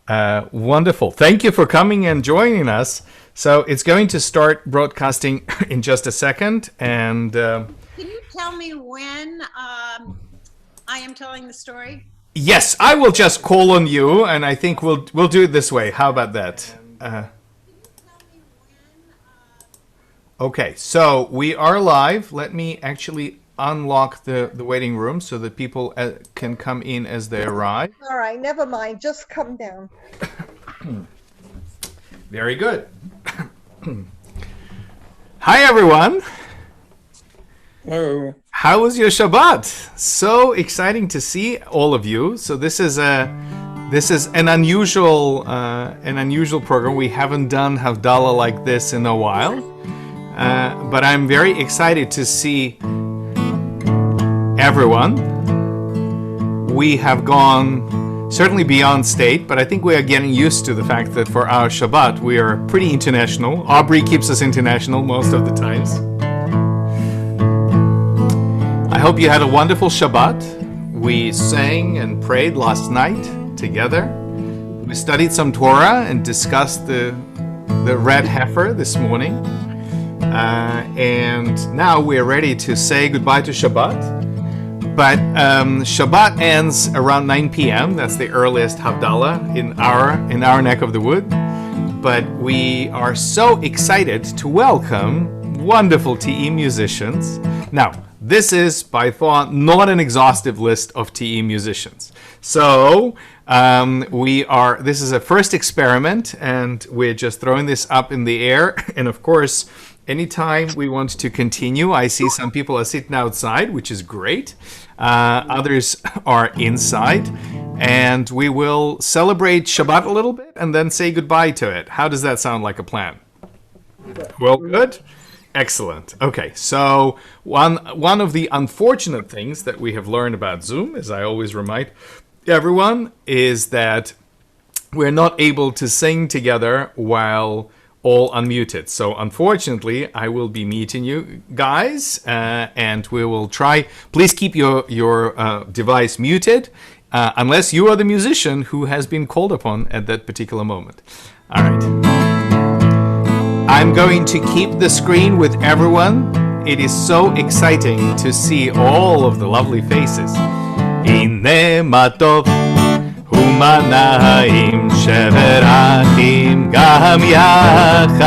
Wonderful. Thank you for coming and joining us. So it's going to start broadcasting in just a second. And Can you tell me when I am telling the story? yes, I will just call on you, and I think we'll do it this way. How about that? Can you tell me when? Okay, so we are live. Let me actually unlock the waiting room so that people can come in as they arrive. All right, never mind. Just come down. Very good. Hi, everyone. Hello. How was your Shabbat? So exciting to see all of you. So this is an unusual program. We haven't done Havdalah like this in a while, but I'm very excited to see everyone. We have gone certainly beyond state, but I think we are getting used to the fact that for our Shabbat we are pretty international. Aubrey keeps us international most of the times. I hope you had a wonderful Shabbat. We sang and prayed last night together. We studied some Torah and discussed the red heifer this morning. And now we're ready to say goodbye to Shabbat. But Shabbat ends around 9 p.m. That's the earliest Havdalah in our neck of the wood. But we are so excited to welcome wonderful TE musicians. Now, this is by far not an exhaustive list of TE musicians. So this is a first experiment, and we're just throwing this up in the air. And of course, anytime we want to continue, I see some people are sitting outside, which is great. Others are inside. And we will celebrate Shabbat a little bit and then say goodbye to it. How does that sound like a plan? Well, good. Excellent. Okay, so one of the unfortunate things that we have learned about Zoom, as I always remind everyone, is that we're not able to sing together while all unmuted. So unfortunately, I will be meeting you guys, and we will try. Please keep your device muted, unless you are the musician who has been called upon at that particular moment. All right. I'm going to keep the screen with everyone. It is so exciting to see all of the lovely faces. Hine ma tov hu ma na'im shever achim gam yachad.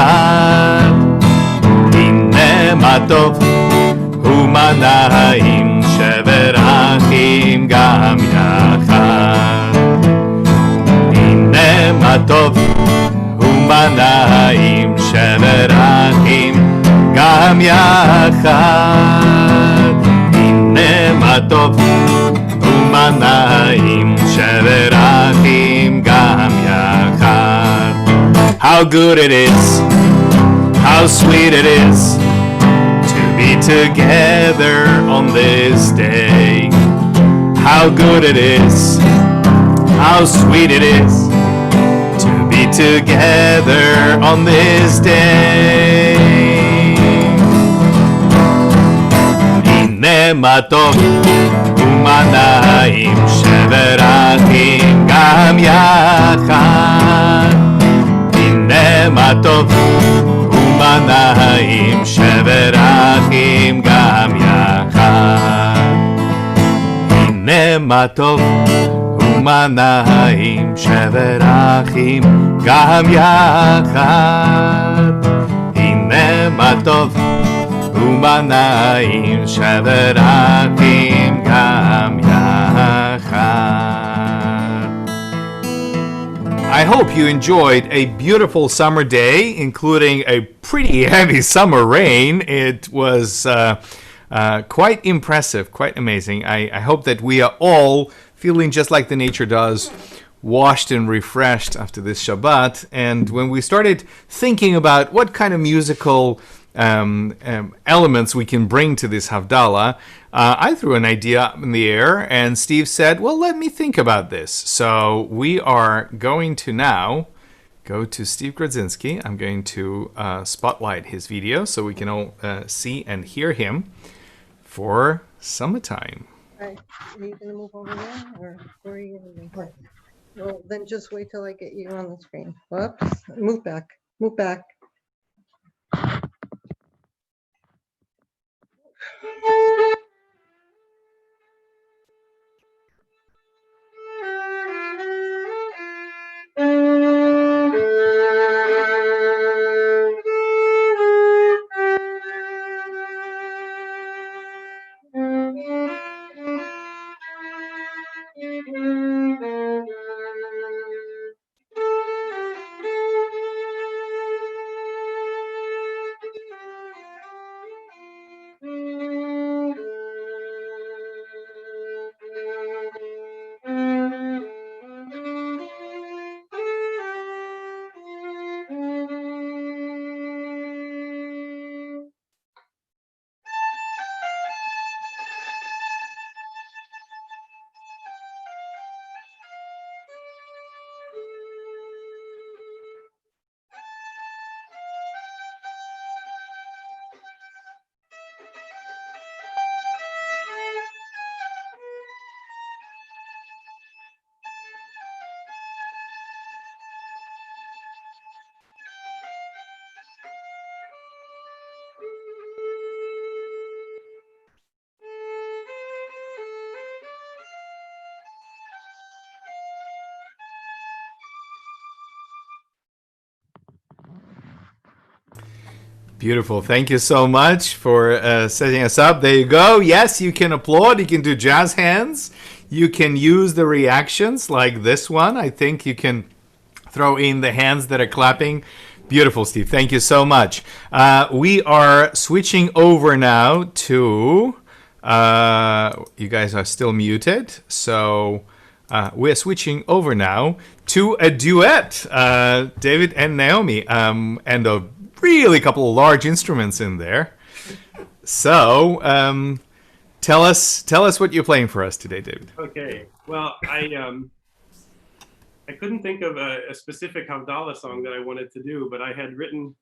Hine ma tov hu ma na'im shever achim gam yachad. Hine ma tov Mana'im shever achim gam yachad. Hine ma tov u'mana'im shever achim gam yachad. How good it is, how sweet it is to be together on this day. How good it is, how sweet it is together on this day. Hine ma tov u'mana'im shever achim gam yachad. Hine ma tov u'mana'im shever achim gam yachad. Hine ma tov u'mana'im shever achim gam yachad. Hine ma tov u'mana'im shever achim gam yachad. I hope you enjoyed a beautiful summer day, including a pretty heavy summer rain. It was quite impressive, quite amazing. I hope that we are all feeling just like the nature does, washed and refreshed after this Shabbat. And when we started thinking about what kind of musical elements we can bring to this Havdalah, I threw an idea up in the air, and Steve said, well, let me think about this. So we are going to now go to Steve Grodzinski. I'm going to spotlight his video so we can all see and hear him for summertime. All right, are you going to move over there, or where are you going to move? Well, then just wait till I get you on the screen. Whoops, move back, move back. Beautiful. Thank you so much for setting us up. There you go. Yes, you can applaud. You can do jazz hands. You can use the reactions like this one. I think you can throw in the hands that are clapping. Beautiful, Steve. Thank you so much. We are switching over now to... you guys are still muted. So we're switching over now to a duet. David and Naomi. And a really couple of large instruments in there. So tell us what you're playing for us today, David. Okay. Well, I couldn't think of a specific Havdalah song that I wanted to do, but I had written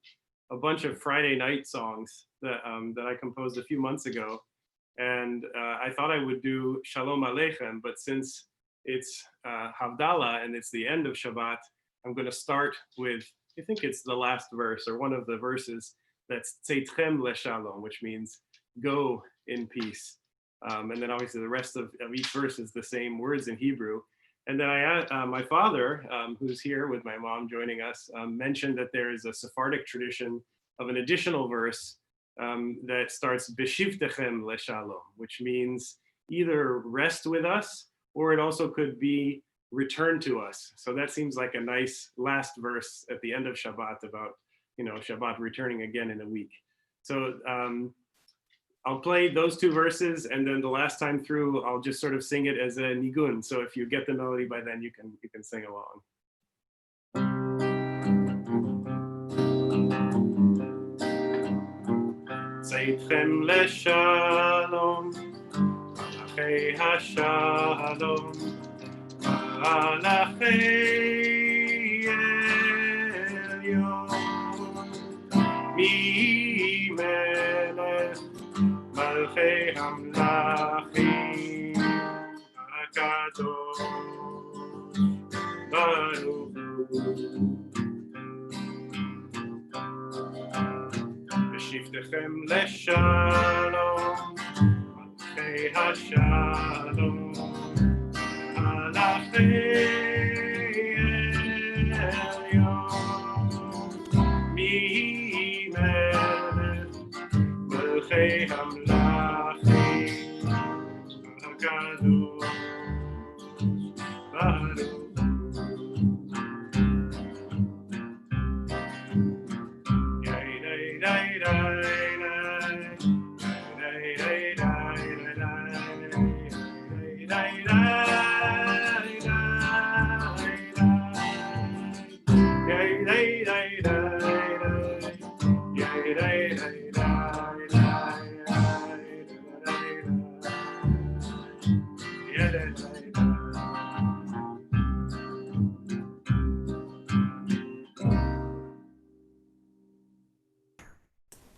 a bunch of Friday night songs that I composed a few months ago, and I thought I would do Shalom Aleichem, but since it's Havdalah and it's the end of Shabbat, I'm going to start with, I think it's the last verse or one of the verses, that's Tzeitchem Leshalom, which means go in peace. And then obviously the rest of each verse is the same words in Hebrew. And then my father, who's here with my mom joining us, mentioned that there is a Sephardic tradition of an additional verse that starts B'shivtechem Leshalom, which means either rest with us, or it also could be return to us. So that seems like a nice last verse at the end of Shabbat about, Shabbat returning again in a week. So I'll play those two verses, and then the last time through, I'll just sort of sing it as a nigun. So if you get the melody by then, you can sing along. Tzeitchem leshalom, malachei hashalom, malachei elyon, mi melech malchei hamlachim, hakadosh baruch hu. B'shivtechem leshalom, malchei hashalom, malachei elyon, mi melech malchei hamlachim, hakadosh baruch hu.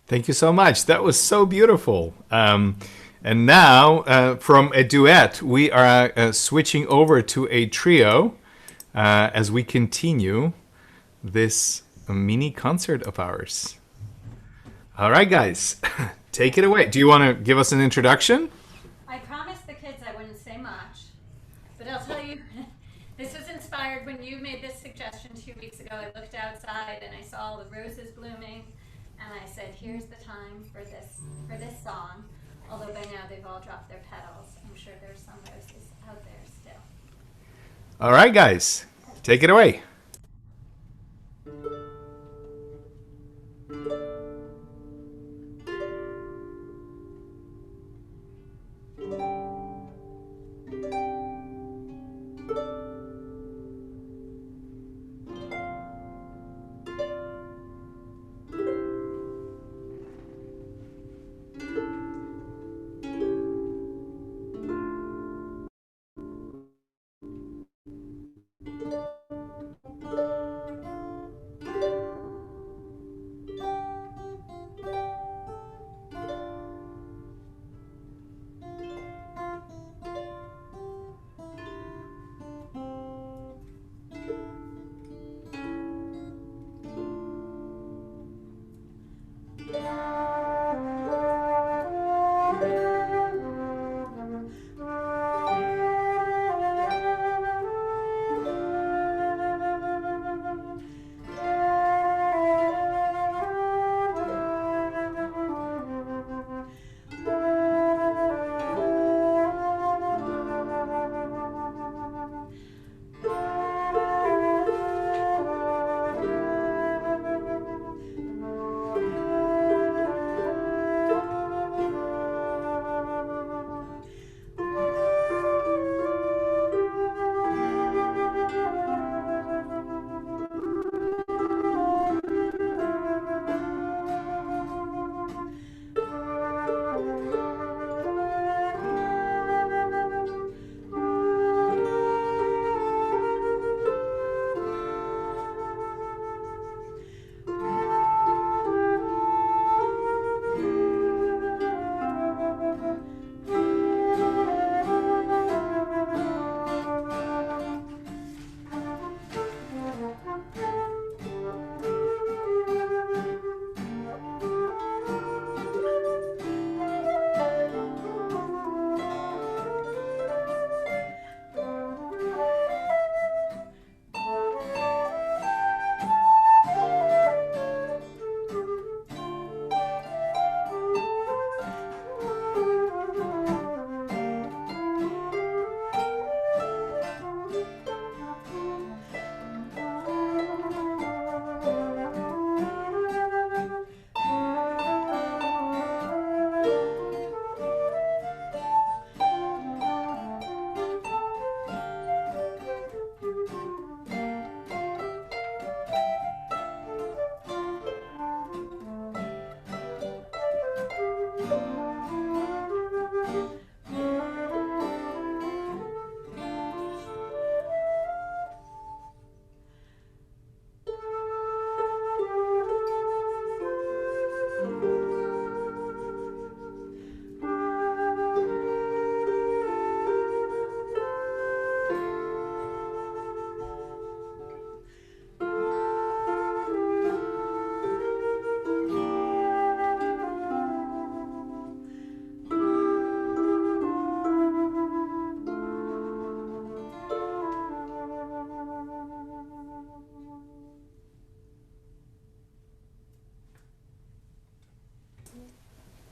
Thank you so much. That was so beautiful. And now, from a duet, we are switching over to a trio. as we continue this mini concert of ours. All right, guys, take it away. Do you want to give us an introduction? I promised the kids I wouldn't say much, but I'll tell you, this was inspired when you made this suggestion 2 weeks ago. I looked outside and I saw all the roses blooming, and I said, here's the time for this song. Although by now they've all dropped their petals. I'm sure there's some roses out there still. All right, guys, take it away.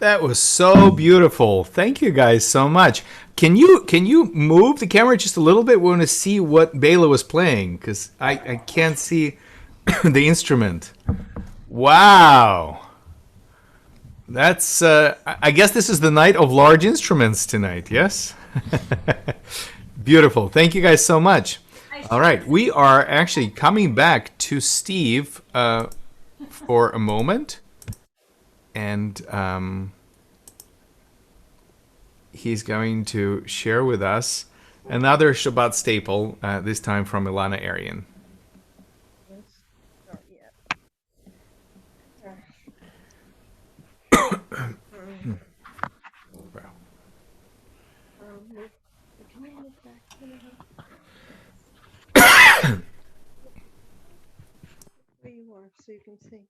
That was so beautiful. Thank you guys so much. Can you move the camera just a little bit? We want to see what Bela was playing because I can't see the instrument. Wow. That's I guess this is the night of large instruments tonight, yes? Beautiful. Thank you guys so much. All right, we are actually coming back to Steve for a moment. And he's going to share with us another Shabbat staple, this time from Ilana Arian. so you can see.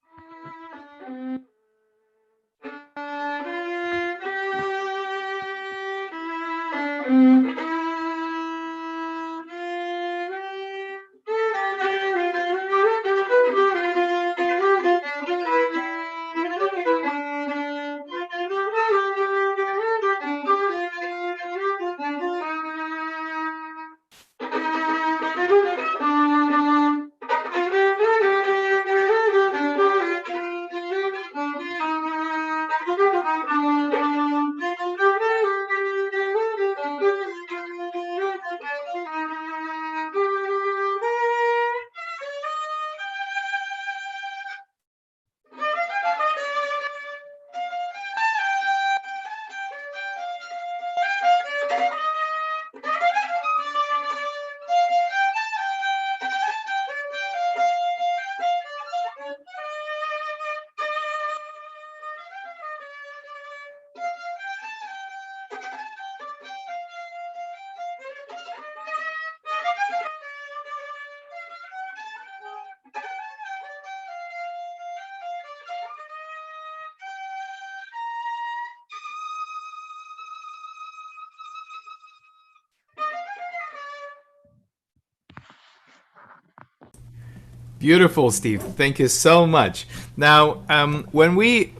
Beautiful, Steve. Thank you so much. Now, when we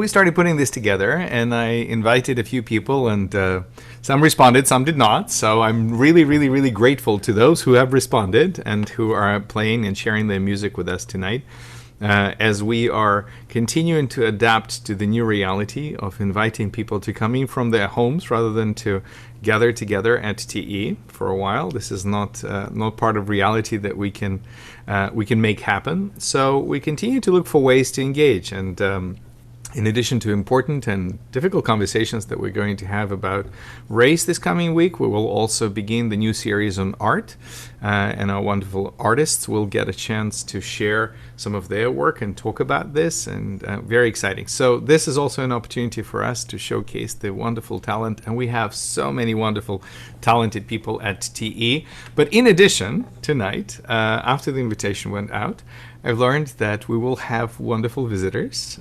started putting this together, and I invited a few people, and some responded, some did not. So I'm really, really, really grateful to those who have responded and who are playing and sharing their music with us tonight. As we are continuing to adapt to the new reality of inviting people to come in from their homes rather than to gather together at TE for a while. This is not part of reality that we can make happen. So we continue to look for ways to engage, and in addition to important and difficult conversations that we're going to have about race this coming week, we will also begin the new series on art, and our wonderful artists will get a chance to share some of their work and talk about this, and very exciting. So this is also an opportunity for us to showcase the wonderful talent, and we have so many wonderful, talented people at TE. But in addition, tonight, after the invitation went out, I've learned that we will have wonderful visitors.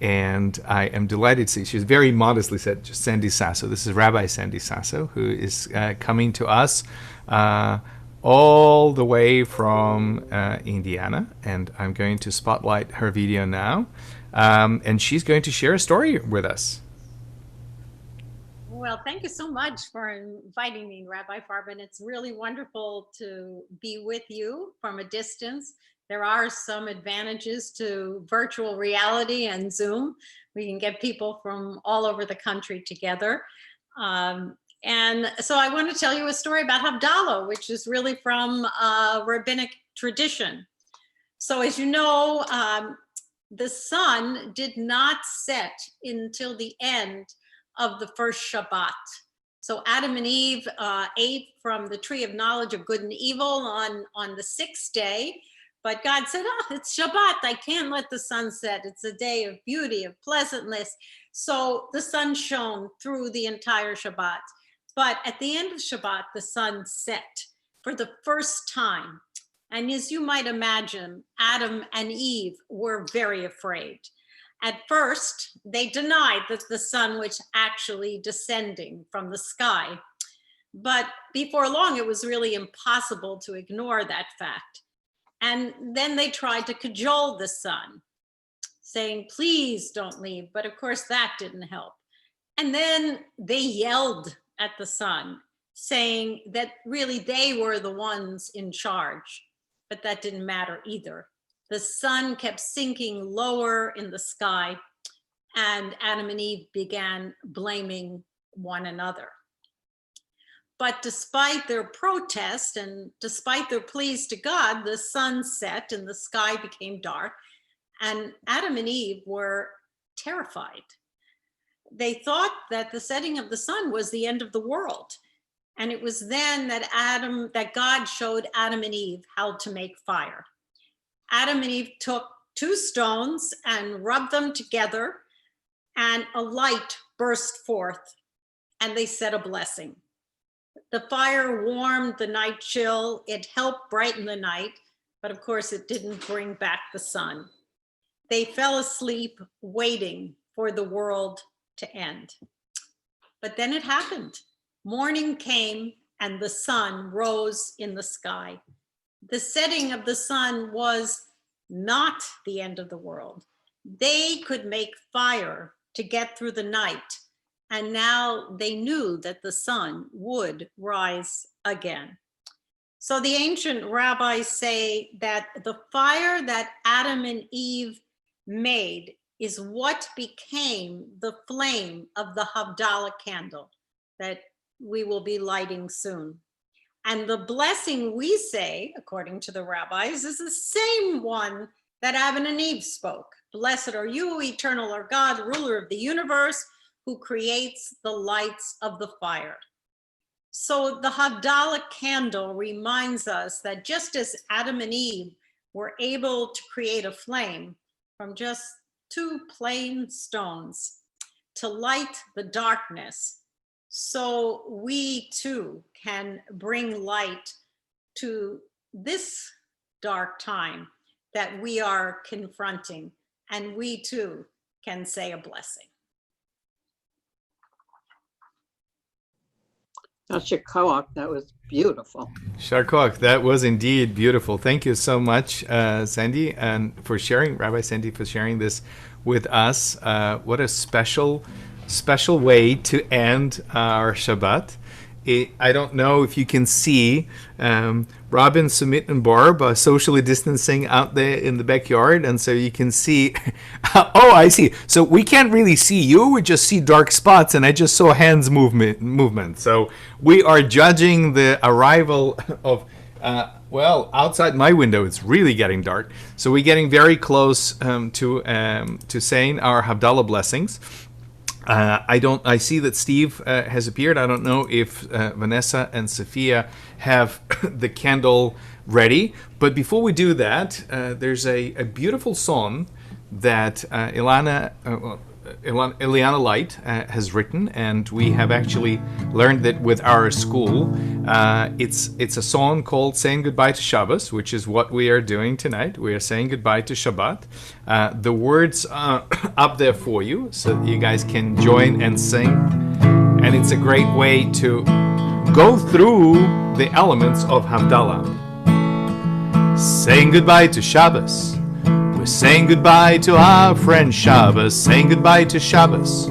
And I am delighted to see, she's very modestly said, just Sandy Sasso. This is Rabbi Sandy Sasso, who is coming to us all the way from Indiana. And I'm going to spotlight her video now. And she's going to share a story with us. Well, thank you so much for inviting me, Rabbi Farben. It's really wonderful to be with you from a distance. There are some advantages to virtual reality and Zoom. We can get people from all over the country together. And so I want to tell you a story about Havdalah, which is really from rabbinic tradition. So as you know, the sun did not set until the end of the first Shabbat. So Adam and Eve ate from the tree of knowledge of good and evil on the sixth day. But God said, oh, it's Shabbat. I can't let the sun set. It's a day of beauty, of pleasantness. So the sun shone through the entire Shabbat. But at the end of Shabbat, the sun set for the first time. And as you might imagine, Adam and Eve were very afraid. At first, they denied that the sun was actually descending from the sky. But before long, it was really impossible to ignore that fact. And then they tried to cajole the sun, saying, please don't leave. But of course, that didn't help. And then they yelled at the sun, saying that really they were the ones in charge. But that didn't matter either. The sun kept sinking lower in the sky, and Adam and Eve began blaming one another. But despite their protest and despite their pleas to God, the sun set and the sky became dark, and Adam and Eve were terrified. They thought that the setting of the sun was the end of the world. And it was then that God showed Adam and Eve how to make fire. Adam and Eve took 2 stones and rubbed them together, and a light burst forth, and they said a blessing. The fire warmed the night chill. It helped brighten the night. but of course it didn't bring back the sun. They fell asleep waiting for the world to end. But then it happened. Morning came and the sun rose in the sky. The setting of the sun was not the end of the world. They could make fire to get through the night, and now they knew that the sun would rise again. So the ancient rabbis say that the fire that Adam and Eve made is what became the flame of the Havdalah candle that we will be lighting soon. And the blessing we say, according to the rabbis, is the same one that Adam and Eve spoke. Blessed are you, eternal are God, ruler of the universe, who creates the lights of the fire. So the Havdalah candle reminds us that just as Adam and Eve were able to create a flame from just 2 plain stones to light the darkness, so we too can bring light to this dark time that we are confronting, and we too can say a blessing. Dr. Koch, that was beautiful. Sharkok, that was indeed beautiful. Thank you so much, Sandy, and for sharing, Rabbi Sandy, for sharing this with us. What a special way to end our Shabbat. I don't know if you can see Robin, Sumit, and Barb socially distancing out there in the backyard, and so you can see. Oh, I see. So we can't really see you; we just see dark spots, and I just saw hands movement. So we are judging the arrival of. Well, outside my window, it's really getting dark. So we're getting very close to saying our Havdalah blessings. I see that Steve has appeared. I don't know if Vanessa and Sophia have the candle ready. But before we do that, there's a beautiful song that Eliana Light has written, and we have actually learned that with our school. It's a song called "Saying Goodbye to Shabbos," which is what we are doing tonight. We are saying goodbye to Shabbat. The words are up there for you, so that you guys can join and sing. And it's a great way to go through the elements of Havdalah. Saying goodbye to Shabbos. We're saying goodbye to our friend Shabbos, saying goodbye to Shabbos.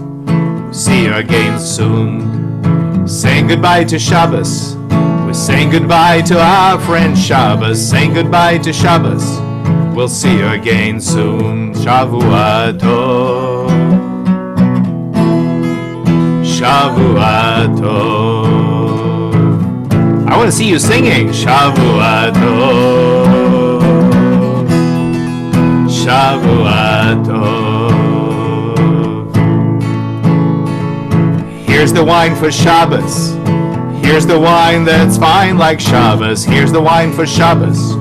See you again soon. Saying goodbye to Shabbos. We're saying goodbye to our friend Shabbos, saying goodbye to Shabbos. We'll see you again soon. Shavua Tov. Shavua Tov. I want to see you singing. Shavua Tov. Shavua Tov. Here's the wine for Shabbos. Here's the wine that's fine like Shabbos. Here's the wine for Shabbos.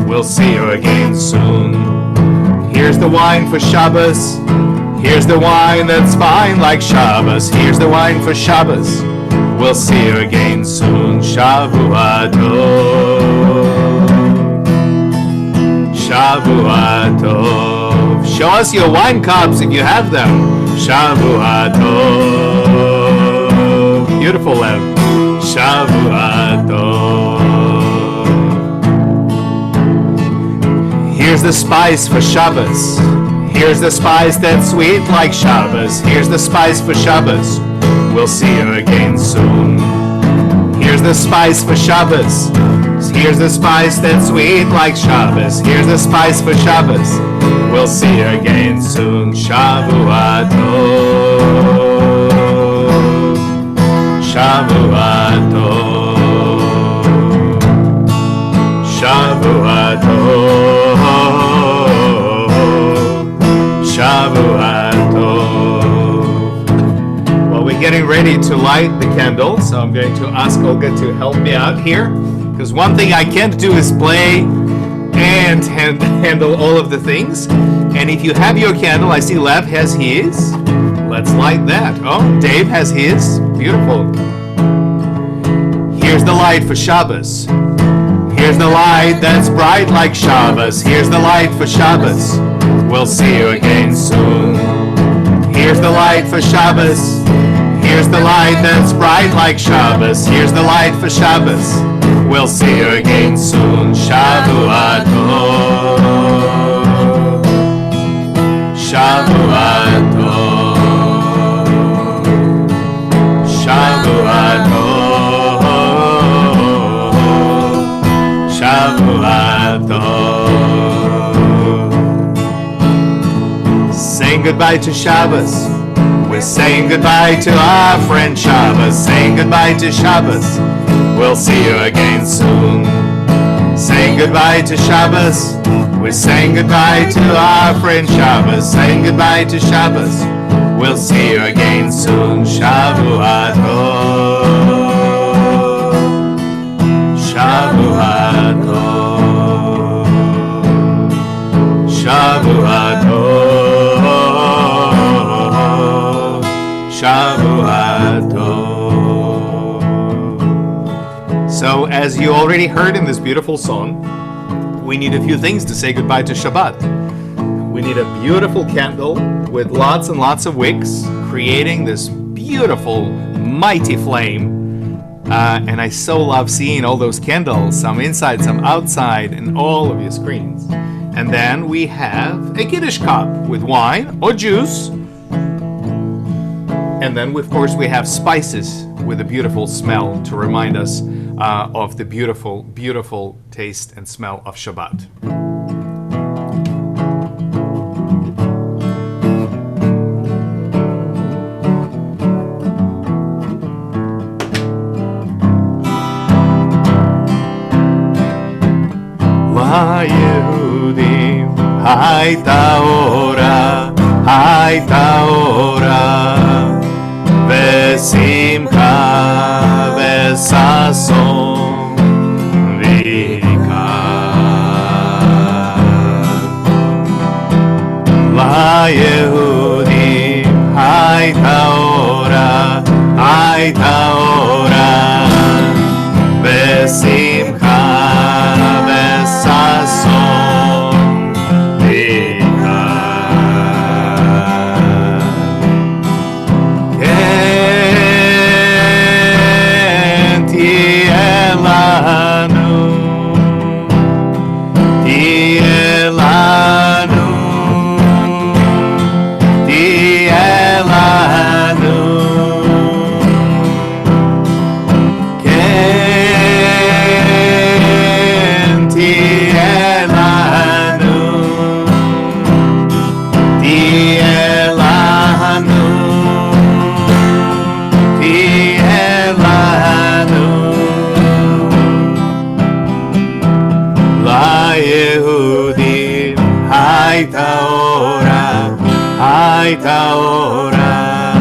We'll see you again soon. Here's the wine for Shabbos. Here's the wine that's fine like Shabbos. Here's the wine for Shabbos. We'll see you again soon. Shavua Tov. Shavua Tov. Show us your wine cups if you have them. Shavua Tov. Beautiful, Lev. Shavua Tov. Here's the spice for Shabbos. Here's the spice that's sweet like Shabbos. Here's the spice for Shabbos. We'll see you again soon. Here's the spice for Shabbos. Here's the spice that's sweet like Shabbos. Here's the spice for Shabbos. We'll see you again soon. Shavua Tov. Shavua Tov. Shavua Tov. Shavua Tov. Well, we're getting ready to light the candle, so I'm going to ask Olga to help me out here. Because one thing I can't do is play and handle all of the things. And if you have your candle, I see Lev has his. Let's light that. Oh, Dave has his. Beautiful. Here's the light for Shabbos. Here's the light that's bright like Shabbos. Here's the light for Shabbos. We'll see you again soon. Here's the light for Shabbos. Here's the light that's bright like Shabbos. Here's the light for Shabbos. We'll see you again soon. Shavua tov. Shavua tov. Shavua tov. Shavua tov. Saying goodbye to Shabbos. We're saying goodbye to our friend Shabbos. Saying goodbye to Shabbos. We'll see you again soon. Saying goodbye to Shabbos. We're saying goodbye to our friend Shabbos. Saying goodbye to Shabbos. We'll see you again soon. Shavua tov. Shavua tov. Shavua tov. Shavua tov. So, as you already heard in this beautiful song, we need a few things to say goodbye to Shabbat. We need a beautiful candle with lots and lots of wicks, creating this beautiful, mighty flame. And I so love seeing all those candles, some inside, some outside, in all of your screens. And then we have a Kiddush cup with wine or juice. And then, of course, we have spices with a beautiful smell to remind us of the beautiful, beautiful taste and smell of Shabbat. ליהודים הייתה אורה, הייתה אורה, ושמחה וששון ויקר. ליהודים הייתה אורה, הייתה אורה, ושמחה וששון ויקר. כן תהיה לנו, תהיה לנו, תהיה לנו. כן תהיה לנו, תהיה לנו, תהיה לנו. ליהודים הייתה אורה, הייתה אורה,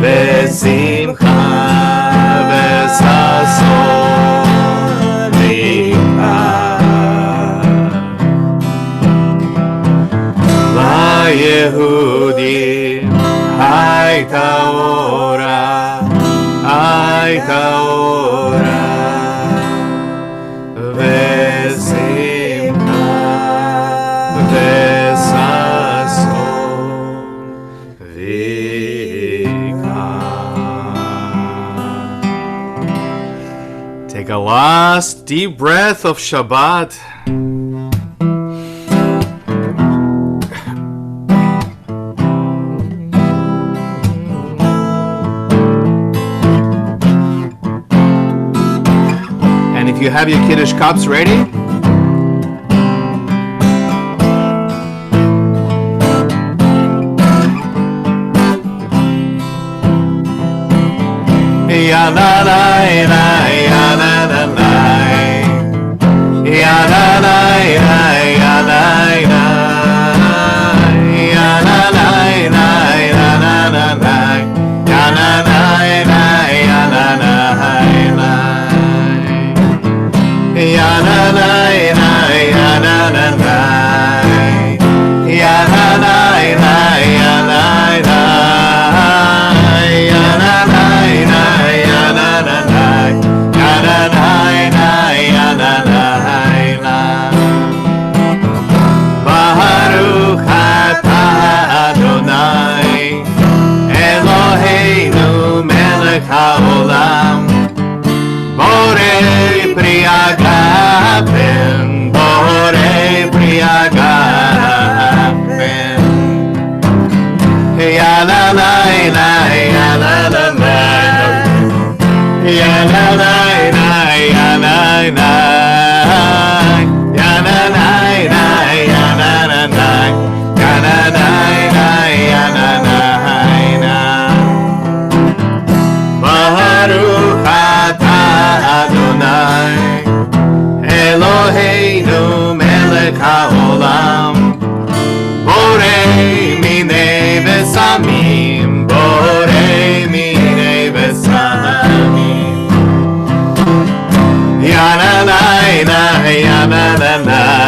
ושמחה וששון ויקר. ליהודים הייתה אורה, הייתה אורה, ושמחה וששון ויקר. Take a last deep breath of Shabbat. And if you have your Kiddush cups ready, ya la la la ya la la la ya la la la ya la la ya la la la ya la la la ya la la la ya la la la ya la la la ya la la la ya la la la ya la la ya la la la ya la la melech haolam. Borei minei vesamim, borei minei vesamim. Yananai, yananai, yananai,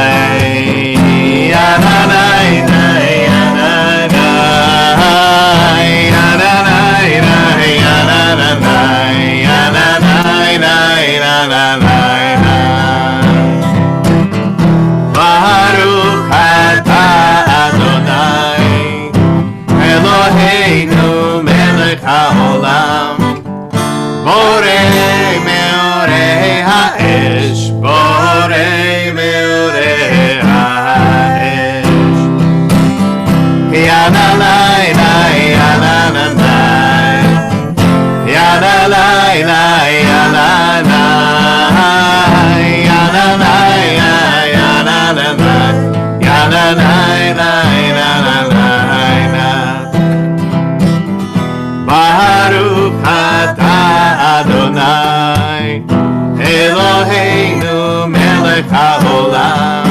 Baruch atah Adonai Eloheinu melech haolam Borei meorei ha'esh Borei meorei ha'esh Yanalai, yananai Yanalai, yananai Yananai, Baruch atah Adonai Eloheinu melech haolam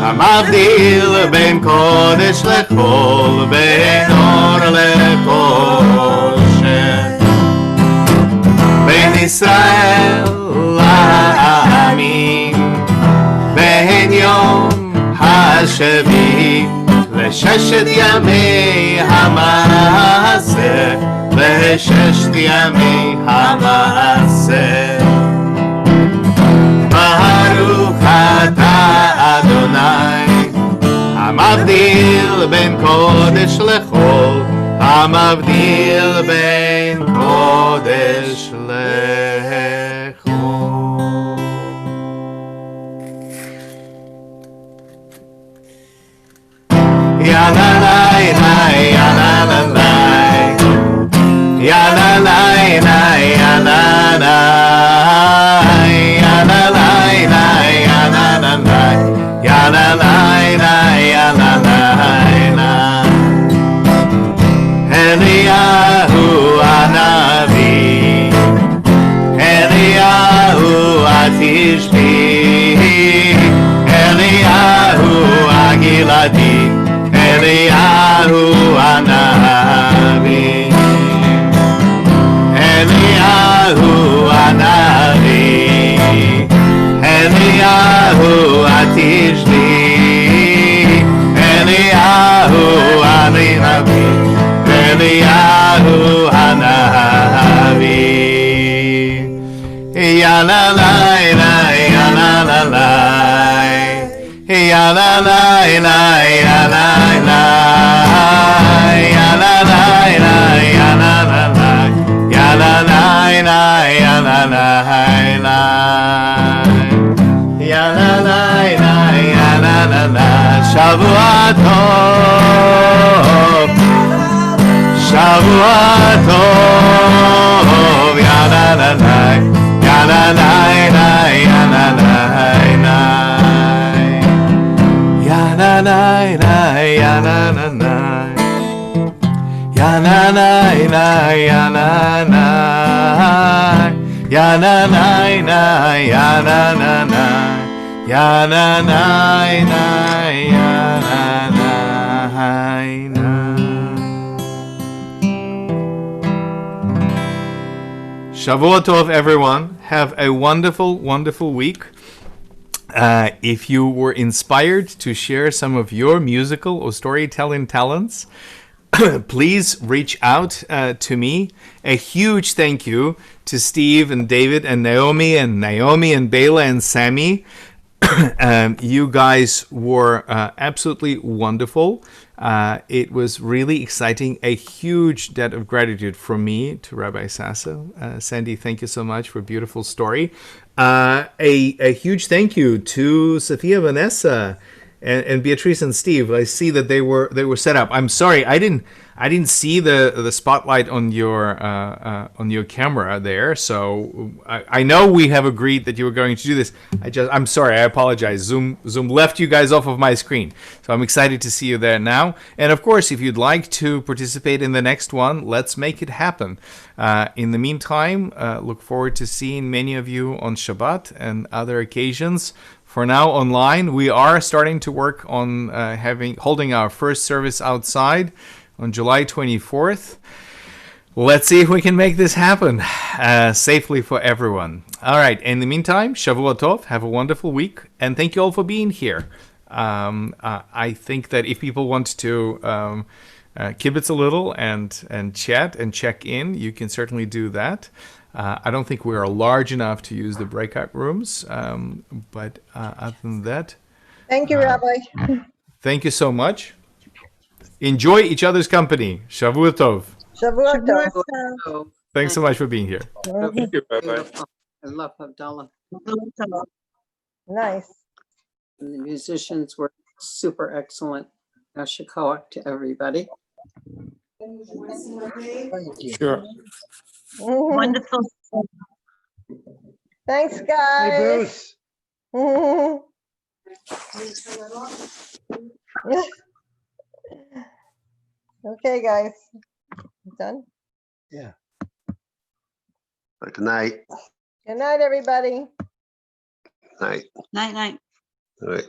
Hamavdil ben kodesh lechol ben or lechoshen Ben Israel la'amim Ben yom השביעי לששת ימי המעשה לששת ימי המעשה ברוך אתה אדוני המבדיל בין קודש לחול המבדיל בין קודש לחול. Yanalai, yanalai, yanalai, yanalai, yanalai, yanalai, yanalai, Eliyahu Hanavi, Eliyahu Atishbi, Eliyahu Agiladi. Eliyahu Hanavi, Eliyahu Hanavi, Eliyahu Atishbi, Eliyahu Hanavi, Eliyahu Hanavi. Yanalai, yanalai. Yanalai, yanalai, yanalai, yanalai, yanalai, yanalai, yanalai, Shavua tov, Shavua tov, yanalai, yanalai, yanalai. Yananai, yananai, yananai, yananai, yananai, yananai, Shavua Tov, everyone. Have a wonderful, wonderful week. If you were inspired to share some of your musical or storytelling talents, please reach out to me. A huge thank you to Steve and David and Naomi and Bela and Sammy. You guys were absolutely wonderful. It was really exciting. A huge debt of gratitude from me to Rabbi Sasso. Sandy, thank you so much for a beautiful story. A huge thank you to Sophia, Vanessa, and Beatrice and Steve. I see that they were set up. I'm sorry, I didn't see the spotlight on your camera there. So I know we have agreed that you were going to do this. I'm sorry, I apologize. Zoom left you guys off of my screen. So I'm excited to see you there now. And of course, if you'd like to participate in the next one, let's make it happen. In the meantime, look forward to seeing many of you on Shabbat and other occasions for now online. We are starting to work on holding our first service outside on July 24th. Let's see if we can make this happen safely for everyone. All right. In the meantime, Shavua Tov. Have a wonderful week, and thank you all for being here. I think that if people want to kibitz a little and chat and check in, you can certainly do that. I don't think we are large enough to use the breakout rooms, but other than that, Thank you, Rabbi. thank you so much. Enjoy each other's company. Shavua Tov. Shavua Tov. So Thanks so much for being here. Mhm. beautiful. I love Havdalah. Nice. And the musicians were super excellent. Ashikoak to everybody. Sure. Mhm. Wonderful. Thanks, Hey, guys. Bruce. Mhm. Okay, guys. Done? Good night. Good night, everybody. Night. Night, night. All right.